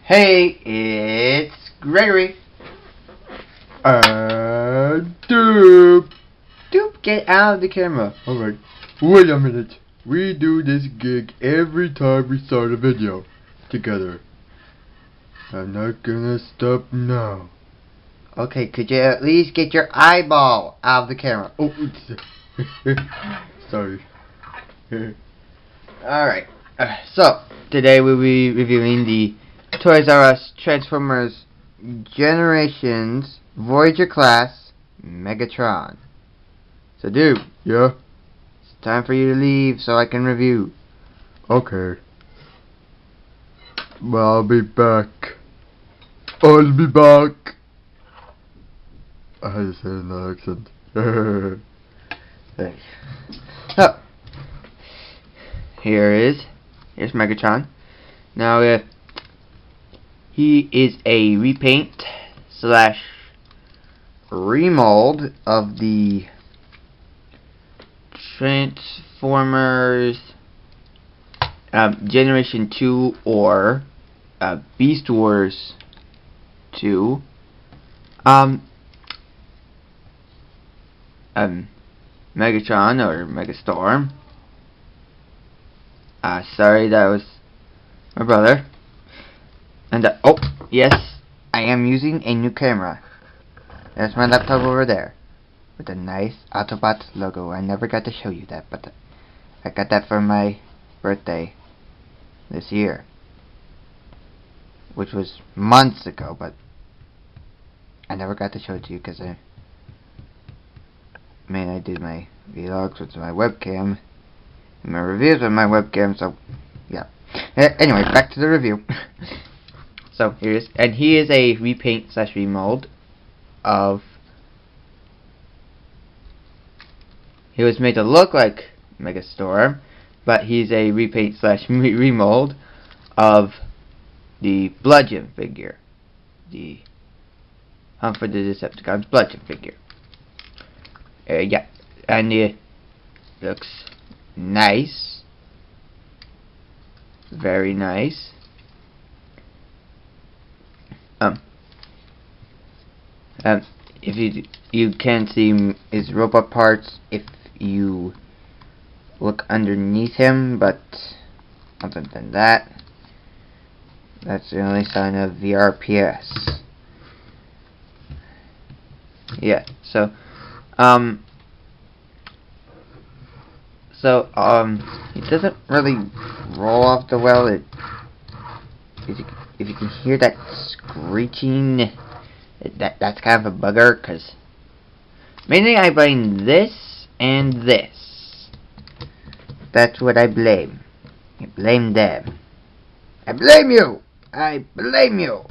Hey, it's Gregory. Doop. Doop, get out of the camera. Alright, wait a minute. We do this gig every time we start a video together. I'm not gonna stop now. Okay, could you at least get your eyeball out of the camera? Oh, sorry. Alright, so today we'll be reviewing the Toys R Us Transformers Generations Voyager class Megatron. So dude, Yeah? it's time for you to leave so I can review. Okay. Well, I'll be back. I'll be back. I had to say it in that accent. So, here's Megatron. Now, he is a repaint slash remold of the Transformers Generation 2 or Beast Wars 2 Megatron or Megastorm. Sorry, that was my brother. And oh yes, I am using a new camera. There's my laptop over there with a nice Autobots logo. I never got to show you that, but I got that for my birthday this year, which was months ago, but I never got to show it to you because I did my vlogs with my webcam and my reviews with my webcam, so yeah. Anyway, back to the review. So he is a repaint slash remold of. He was made to look like Megastorm, but he's a repaint slash remold of the Bludgeon figure, the Hunt for the Decepticons Bludgeon figure. Yeah, and it looks nice, very nice. If you can see his robot parts if you look underneath him, but other than that, that's the only sign of the RPS. Yeah, so it doesn't really roll off the well. If you can hear that screeching, that's kind of a bugger, because mainly I blame this and this. That's what I blame. I blame them. I blame you! I blame you!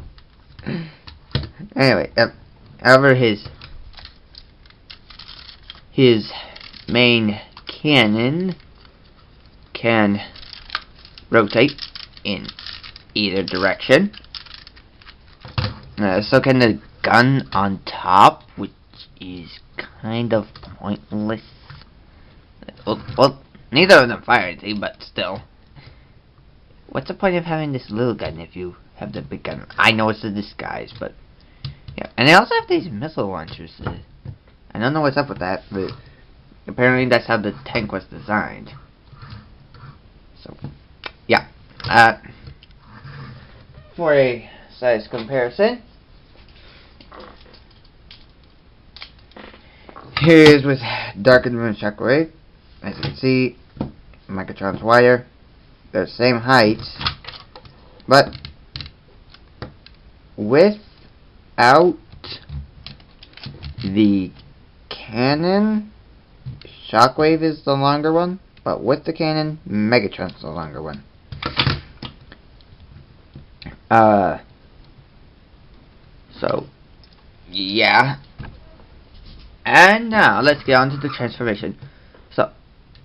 Anyway, however, his main cannon can rotate in either direction. So can the gun on top, which is kind of pointless. Well, neither of them fire anything, but still. What's the point of having this little gun if you have the big gun? I know it's a disguise, but yeah. And they also have these missile launchers. I don't know what's up with that, but apparently that's how the tank was designed. So, yeah. For a size comparison, here's with Dark and Moon Shockwave. As you can see, Megatron's wire. They're the same height, but without the cannon, Shockwave is the longer one, but with the cannon, Megatron's the longer one. So, yeah. And now, let's get on to the transformation. So,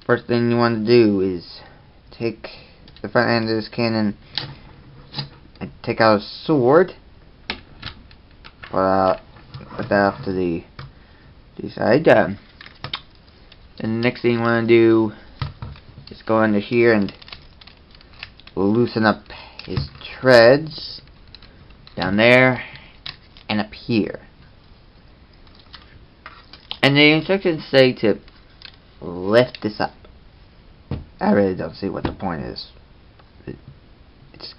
first thing you want to do is take the front end of this cannon and take out a sword. Put that off to the side. And the next thing you want to do is go under here and loosen up his treads down there and up here. And the instructions say to lift this up. I really don't see what the point is. It's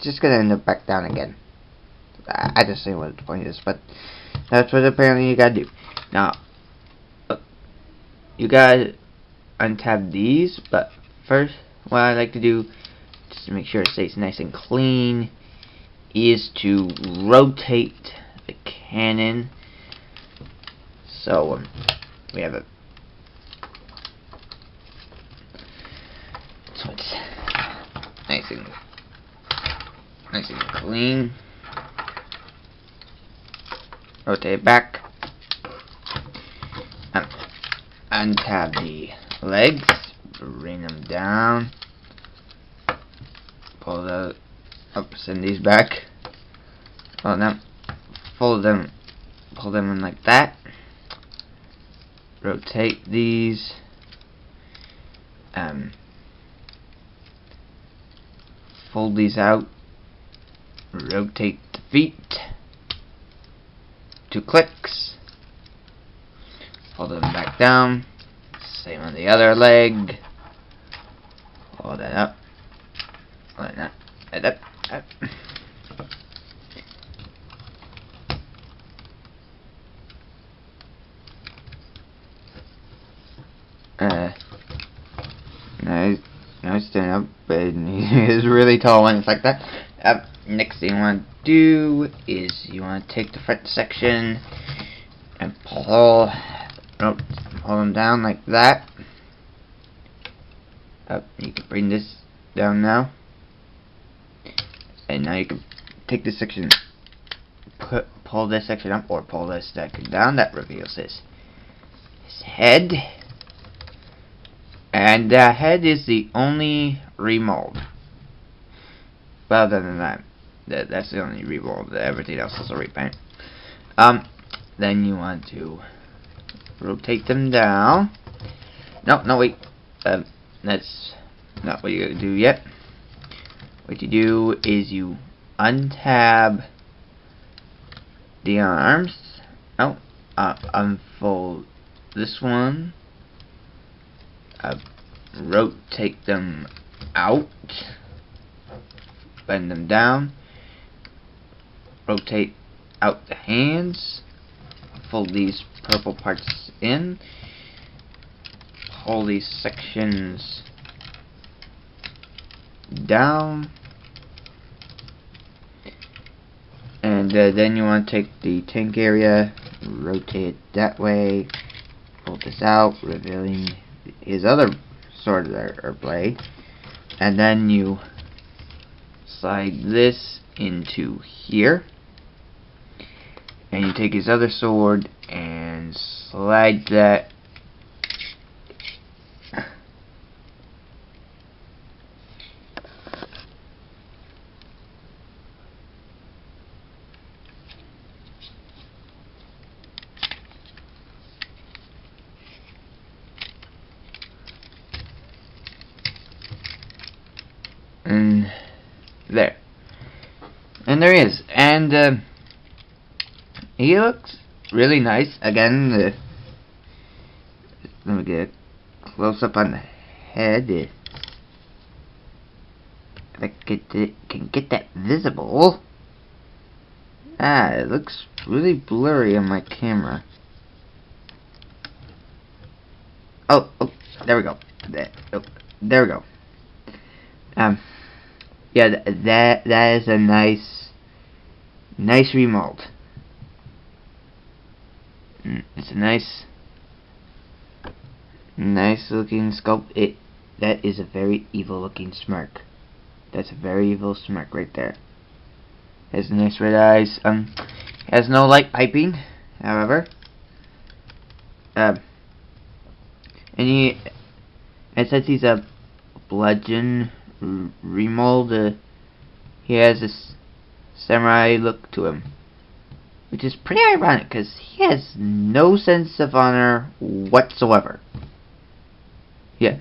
just gonna end up back down again. I just see what the point is, but that's what apparently you gotta do. Now, you gotta untab these, but first, what I like to do, just to make sure it stays nice and clean, is to rotate the cannon. So we have it. So it's nice and clean. Rotate it back. Untab the legs. Bring them down. Pull those up. Send these back. Pull them. Pull them in like that. Rotate these. Fold these out. Rotate the feet. 2 clicks. Fold them back down. Same on the other leg. Hold that up. Hold that up. Up. Now he's standing up, but he's really tall when it's like that. Next thing you want to do is you want to take the front section and pull them down like that. You can bring this down now, and now you can take this section, pull this section up, or pull this section down. That reveals his head. And the head is the only remold. Well, other than that, that's the only remold. Everything else is a repaint. Then you want to rotate them down. No, wait. That's not what you gotta do yet. What you do is you untab the arms. Unfold this one. Rotate them out, bend them down, rotate out the hands, fold these purple parts in, pull these sections down, and then you want to take the tank area, rotate it that way, pull this out, revealing his other sword or blade, and then you slide this into here, and you take his other sword and slide that and there. And there he is. And he looks really nice. Again, let me get a close up on the head. I can get that visible. It looks really blurry on my camera. Oh, there we go. There we go. Yeah, that is a nice remold. It's a nice looking sculpt. That is a very evil looking smirk. That's a very evil smirk right there. Has nice red eyes. Has no light piping, however. And since he's a bludgeon remold, he has this samurai look to him, which is pretty ironic because he has no sense of honor whatsoever. Yeah,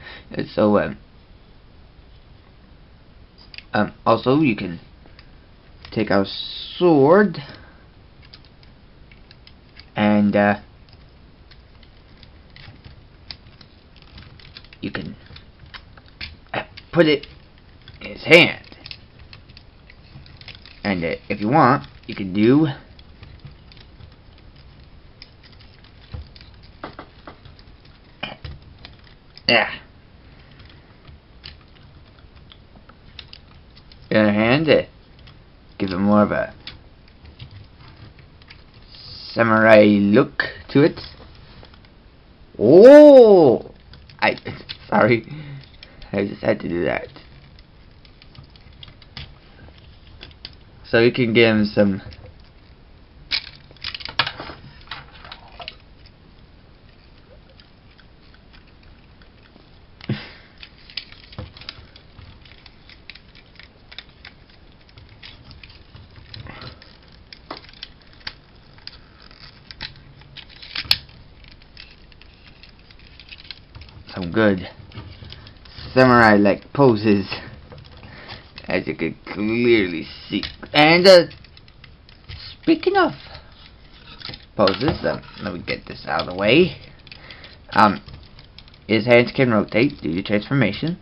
so Also, you can take our sword and you can put it in his hand. And if you want, you can do the other hand, give it more of a samurai look to it. Oh, sorry, I just had to do that. So you can give him some good samurai-like poses, as you can clearly see. And speaking of poses, let me get this out of the way. His hands can rotate due to transformation.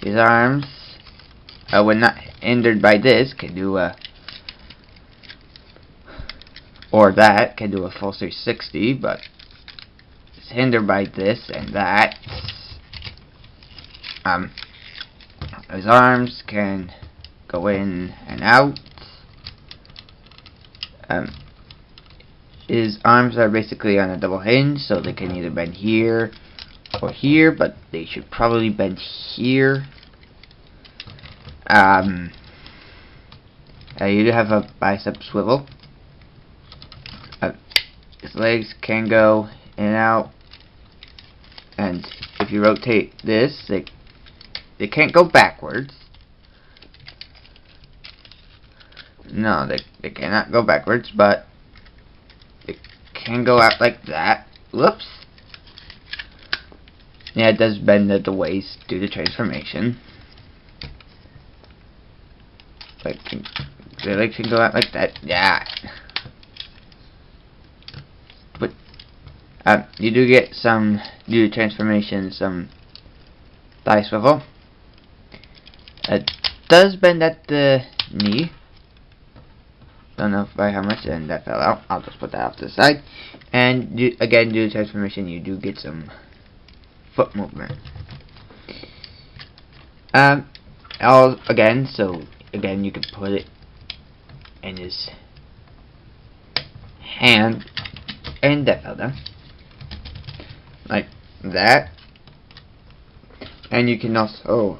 His arms, when not hindered by this, can do or that can do a full 360, but it's hindered by this and that. His arms can go in and out. His arms are basically on a double hinge, so they can either bend here or here, but they should probably bend here. You do have a bicep swivel. His legs can go in and out, and if you rotate this, they can't go backwards. No, they cannot go backwards, but it can go out like that. Whoops. Yeah, it does bend at the waist due to transformation. Like, the legs can go out like that. Yeah. But you do get some, due to transformation, some thigh swivel. It does bend at the knee. Don't know by how much, and that fell out. I'll just put that off to the side. And again, due to transformation, you do get some foot movement. Again, you can put it in his hand, and that fell down like that. And you can also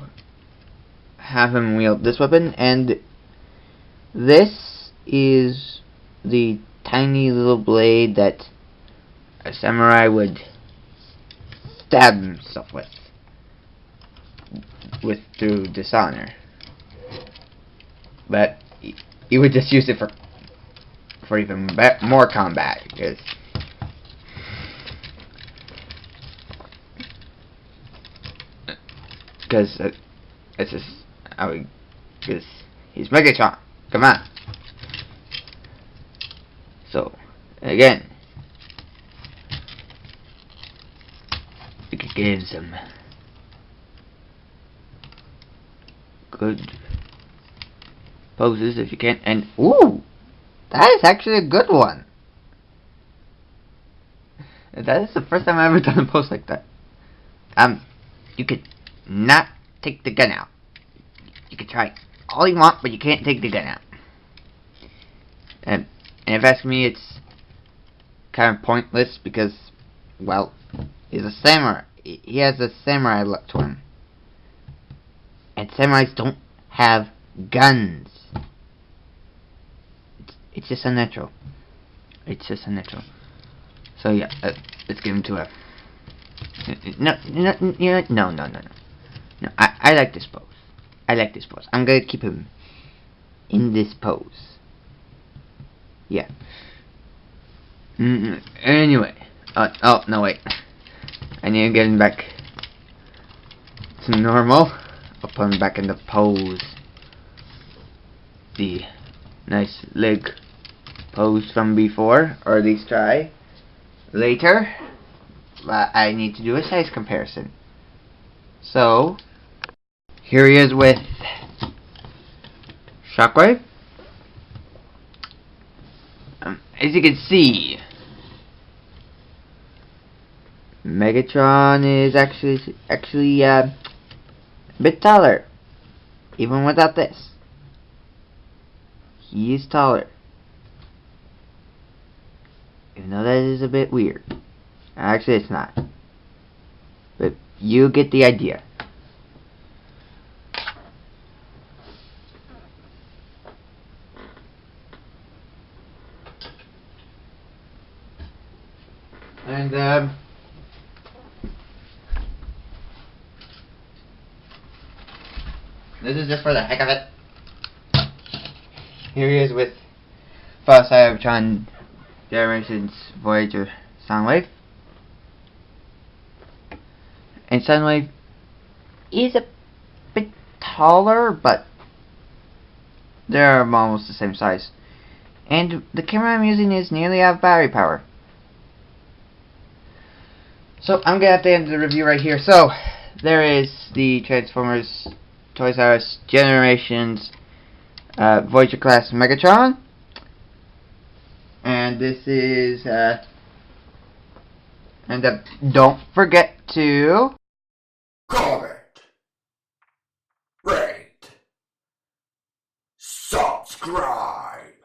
have him wield this weapon, and this is the tiny little blade that a samurai would stab himself with through dishonor. But he would just use it for even more combat, because it's just because he's Megatron. Come on. So again, we could give him some good poses if you can. And ooh, that is actually a good one. That is the first time I've ever done a pose like that. You could not take the gun out. You can try all you want, but you can't take the gun out. And if you ask me, it's kind of pointless because, well, he's a samurai. He has a samurai look to him. And samurais don't have guns. It's just unnatural. It's just unnatural. So yeah, let's give him to a... No, I like this pose. I like this pose. I'm gonna keep him in this pose. Yeah. Anyway. Oh, no, wait. I need to get him back to normal. I'll put him back in the pose. The nice leg pose from before, or at least try later. But I need to do a size comparison. So here he is with Shockwave. As you can see, Megatron is actually a bit taller, even without this. He is taller, even though that is a bit weird. Actually, it's not, but you get the idea. And this is just for the heck of it. Here he is with Fast Cybertron Generations Voyager Soundwave. And Soundwave is a bit taller, but they're almost the same size. And the camera I'm using is nearly out of battery power. So I'm gonna have to end the review right here. So there is the Transformers Toys R Us Generations Voyager class Megatron, and this is and don't forget to comment, rate, subscribe.